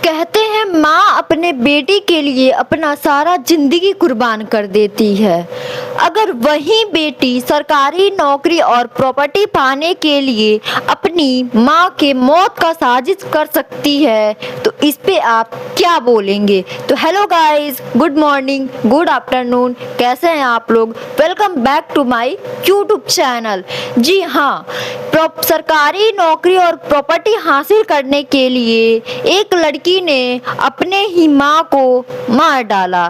कहते हैं माँ अपने बेटी के लिए अपना सारा जिंदगी कुर्बान कर देती है। अगर वही बेटी सरकारी नौकरी और प्रॉपर्टी पाने के लिए अपनी माँ के मौत का साजिश कर सकती है तो इस पे आप क्या बोलेंगे। तो hello guys, good morning, good afternoon, कैसे हैं आप लोग। Welcome back to my YouTube channel. जी हाँ, सरकारी नौकरी और प्रॉपर्टी हासिल करने के लिए एक लड़की ने अपने ही माँ को मार डाला।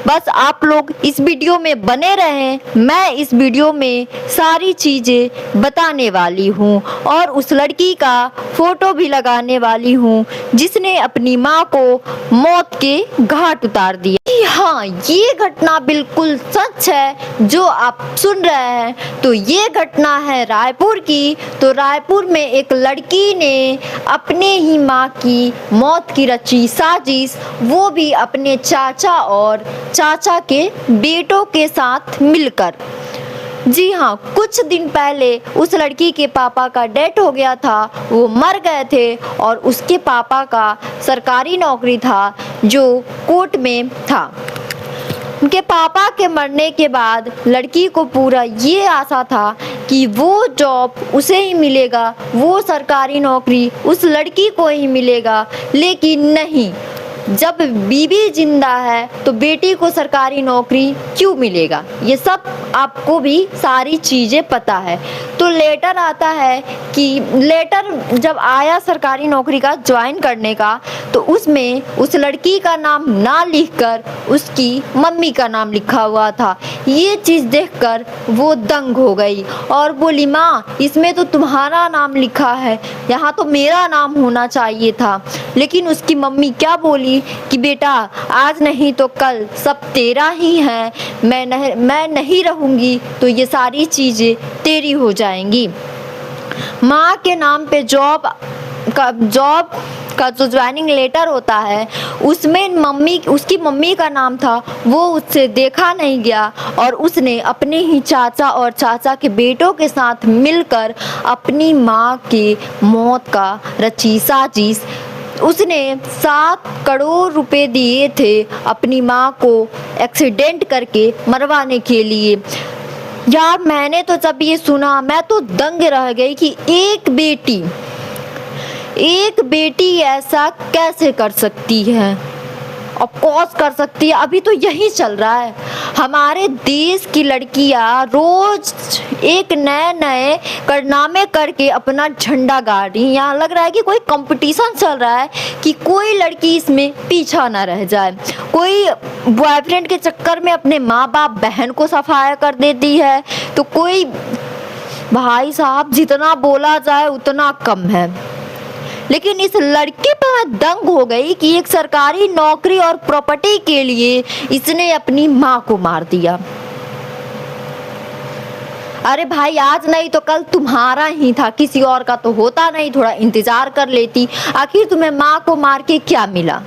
बस आप लोग इस वीडियो में बने रहें, मैं इस वीडियो में सारी चीज़ें बताने वाली हूँ और उस लड़की का फोटो भी लगाने वाली हूँ जिसने अपनी माँ को मौत के घाट उतार दिया। हाँ, ये घटना बिल्कुल सच है जो आप सुन रहे हैं। तो ये घटना है रायपुर की। तो रायपुर में एक लड़की ने अपने ही माँ की मौत की रची साजिश, वो भी अपने चाचा और चाचा के बेटों के साथ मिलकर। जी हाँ, कुछ दिन पहले उस लड़की के पापा का डेथ हो गया था, वो मर गए थे और उसके पापा का सरकारी नौकरी था जो कोर्ट में था। उनके पापा के मरने के बाद लड़की को पूरा ये आशा था कि वो जॉब उसे ही मिलेगा, वो सरकारी नौकरी उस लड़की को ही मिलेगा, लेकिन नहीं, जब बीवी जिंदा है तो बेटी को सरकारी नौकरी क्यों मिलेगा। ये सब आपको भी सारी चीज़ें पता है। तो लेटर आता है कि लेटर जब आया सरकारी नौकरी का ज्वाइन करने का, तो उसमें उस लड़की का नाम ना लिखकर उसकी मम्मी का नाम लिखा हुआ था। ये चीज़ देखकर वो दंग हो गई और बोली, माँ इसमें तो तुम्हारा नाम लिखा है, यहाँ तो मेरा नाम होना चाहिए था। लेकिन उसकी मम्मी क्या बोली कि बेटा आज नहीं तो कल सब तेरा ही है, मैं नहीं रहूँगी तो ये सारी चीज़ें तेरी हो जाएंगी। माँ के नाम पे जॉब का जो ज्वाइनिंग लेटर होता है उसमें उसकी मम्मी का नाम था, वो उससे देखा नहीं गया और उसने अपने ही चाचा और चाचा के बेटों के साथ मिलकर अपनी माँ के मौत का रची साजिश। उसने 7 करोड़ रुपए दिए थे अपनी माँ को एक्सीडेंट करके मरवाने के लिए। यार मैंने तो जब ये सुना मैं तो दंग रह गई कि एक बेटी ऐसा कैसे कर सकती है। ऑफ कोर्स कर सकती है, अभी तो यही चल रहा है। हमारे देश की लड़कियां रोज एक नए कारनामे करके अपना झंडा गाड़ रही। यहाँ लग रहा है कि कोई कंपटीशन चल रहा है कि कोई लड़की इसमें पीछा ना रह जाए। कोई बॉयफ्रेंड के चक्कर में अपने माँ बाप बहन को सफाया कर देती है, तो कोई, भाई साहब जितना बोला जाए उतना कम है। लेकिन इस लड़के पर मैं दंग हो गई कि एक सरकारी नौकरी और प्रॉपर्टी के लिए इसने अपनी माँ को मार दिया। अरे भाई आज नहीं तो कल तुम्हारा ही था, किसी और का तो होता नहीं, थोड़ा इंतजार कर लेती। आखिर तुम्हें माँ को मार के क्या मिला।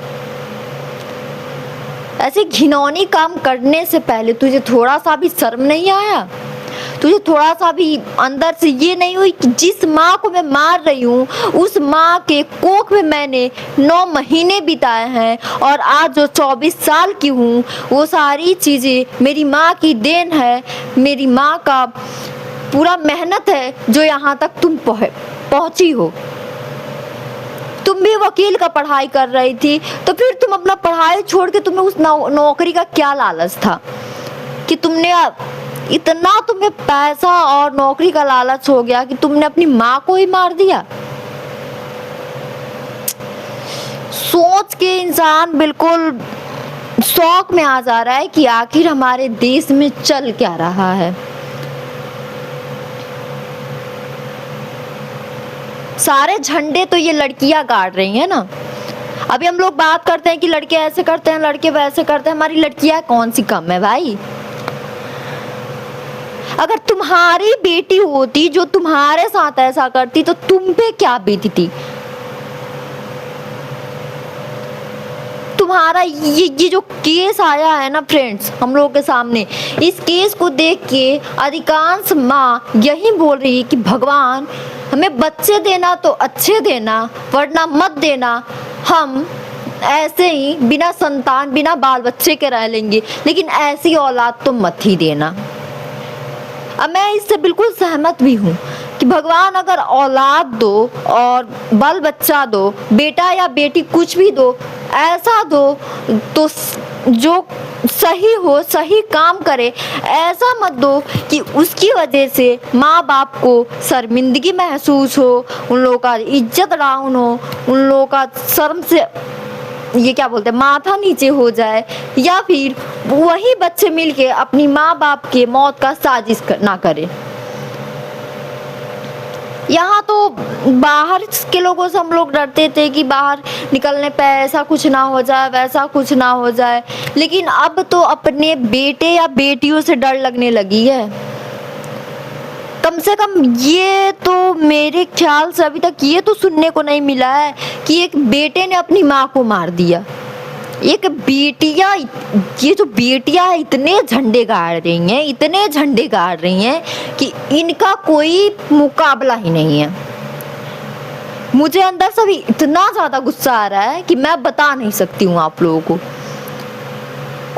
ऐसे घिनौनी काम करने से पहले तुझे थोड़ा सा भी शर्म नहीं आया। तुझे थोड़ा सा भी अंदर से ये नहीं हुई कि जिस माँ को मैं मार रही हूँ उस माँ के कोख में मैंने 9 महीने बिताए हैं और आज जो 24 साल की हूँ वो सारी चीज़ें मेरी माँ की देन है, मेरी माँ का पूरा मेहनत है जो यहाँ तक तुम पहुँची हो। तुम भी वकील का पढ़ाई कर रही थी, तो फिर तुम अपना पढ़ाई छोड़ के तुम्हें उस नौकरी का क्या लालच था कि तुमने इतना, तुम्हें पैसा और नौकरी का लालच हो गया कि तुमने अपनी माँ को ही मार दिया। सोच के इंसान बिल्कुल शौक में आ जा रहा है कि आखिर हमारे देश में चल क्या रहा है। सारे झंडे तो ये लड़कियां गाड़ रही हैं ना। अभी हम लोग बात करते हैं कि लड़के ऐसे करते हैं, लड़के वैसे करते हैं, हमारी लड़कियां कौन सी कम है भाई। अगर तुम्हारी बेटी होती जो तुम्हारे साथ ऐसा करती तो तुम पे क्या बीतती। तुम्हारा ये जो केस आया है ना फ्रेंड्स हम लोगों के सामने, इस केस को देख के अधिकांश माँ यही बोल रही है कि भगवान हमें बच्चे देना तो अच्छे देना, वरना मत देना। हम ऐसे ही बिना संतान बिना बाल बच्चे के रह लेंगे, लेकिन ऐसी औलाद तो मत ही देना। अब मैं इससे बिल्कुल सहमत भी हूँ कि भगवान अगर औलाद दो और बाल बच्चा दो, बेटा या बेटी कुछ भी दो, ऐसा दो तो जो सही हो, सही काम करे। ऐसा मत दो कि उसकी वजह से माँ बाप को शर्मिंदगी महसूस हो, उन लोगों का इज्जत डाउन हो, उन लोगों का शर्म से ये क्या बोलते हैं माथा नीचे हो जाए, या फिर वही बच्चे मिलके अपनी माँ बाप के मौत का साजिश ना करे। यहाँ तो बाहर के लोगों से हम लोग डरते थे कि बाहर निकलने पे ऐसा कुछ ना हो जाए, वैसा कुछ ना हो जाए, लेकिन अब तो अपने बेटे या बेटियों से डर लगने लगी है। कम से कम ये तो मेरे ख्याल से अभी तक ये तो सुनने को नहीं मिला है कि एक बेटे ने अपनी माँ को मार दिया। एक बेटियां, ये जो बेटियां इतने झंडे गाड़ रही हैं, इतने झंडे गाड़ रही हैं कि इनका कोई मुकाबला ही नहीं है। मुझे अंदर से भी इतना ज्यादा गुस्सा आ रहा है कि मैं बता नहीं सकती हूँ आप लोगों को।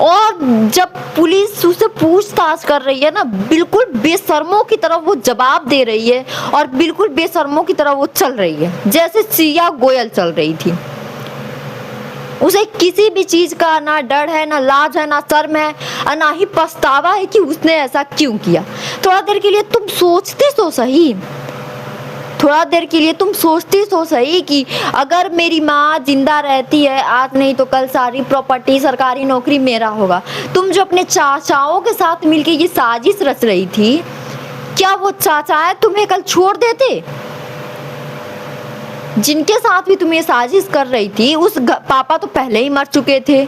और जब पुलिस उससे पूछताछ कर रही है ना, बिल्कुल बेशर्मों की तरह वो जवाब दे रही है और बिल्कुल बेशर्मों की तरह वो चल रही है, जैसे श्रेया गोयल चल रही थी। उसे किसी भी चीज का ना डर है, ना लाज है, ना शर्म है, और ना ही पछतावा है कि उसने ऐसा क्यों किया। थोड़ा देर के लिए तुम सोचती तो सही, थोड़ा देर के लिए तुम सोचती तो सही कि अगर मेरी माँ जिंदा रहती है, आज नहीं तो कल सारी प्रॉपर्टी, सरकारी नौकरी मेरा होगा। तुम जो अपने चाचाओं के साथ मिलके ये साजिश रच रही थी, क्या वो चाचाएं तुम्हें कल छोड़ देते? जिनके साथ भी तुम ये साजिश कर रही थी, उस पापा तो पहले ही मर चुके थे,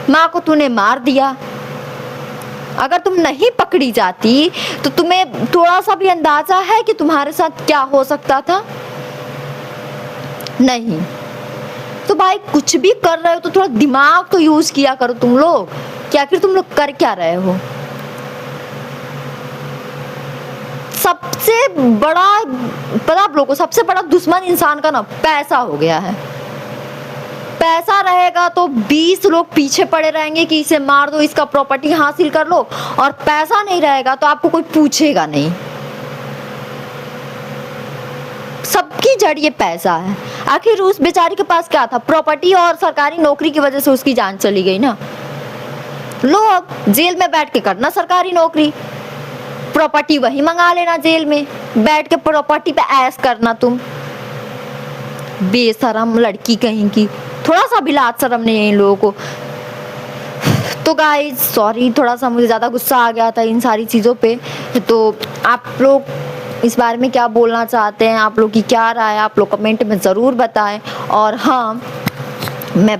माँ को तूने मार दिया। अगर तुम नहीं पकड़ी जाती तो तुम्हें थोड़ा सा भी अंदाजा है कि तुम्हारे साथ क्या हो सकता था? नहीं। तो भाई कुछ भी कर रहे हो तो थोड़ा दिमाग तो यूज किया करो तुम लोग, कि आखिर तुम लोग कर क्या रहे हो। सबसे बड़ा, पता आप लोगों को, सबसे बड़ा दुश्मन इंसान का ना पैसा हो गया है। पैसा रहेगा तो 20 लोग पीछे पड़े रहेंगे कि इसे मार दो, इसका प्रॉपर्टी हासिल कर लो, और पैसा नहीं रहेगा तो आपको कोई पूछेगा नहीं। सबकी जड़ ये पैसा है। आखिर उस बेचारी के पास क्या था? प्रॉपर्टी और सरकारी नौकरी की वजह से उसकी जान चली गई ना। लो अब जेल में बैठ के करना सरकारी नौकरी, प्रॉपर्टी वही मंगा लेना, जेल में बैठ के प्रॉपर्टी पे ऐश करना तुम। बेशरम लड़की कहीं की, थोड़ा सा भी लाज शर्म नहीं है इन लोगों को। तो गाइस सॉरी, थोड़ा सा मुझे ज़्यादा गुस्सा आ गया था इन सारी चीज़ों पे। तो आप लोग इस बारे में क्या बोलना चाहते हैं, आप लोग की क्या राय है, आप लोग कमेंट में ज़रूर बताएं। और हाँ, मैं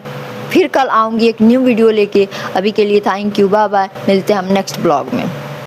फिर कल आऊँगी एक न्यू वीडियो लेके। अभी के लिए थैंक यू, बाय बाय, मिलते हैं हम नेक्स्ट ब्लॉग में।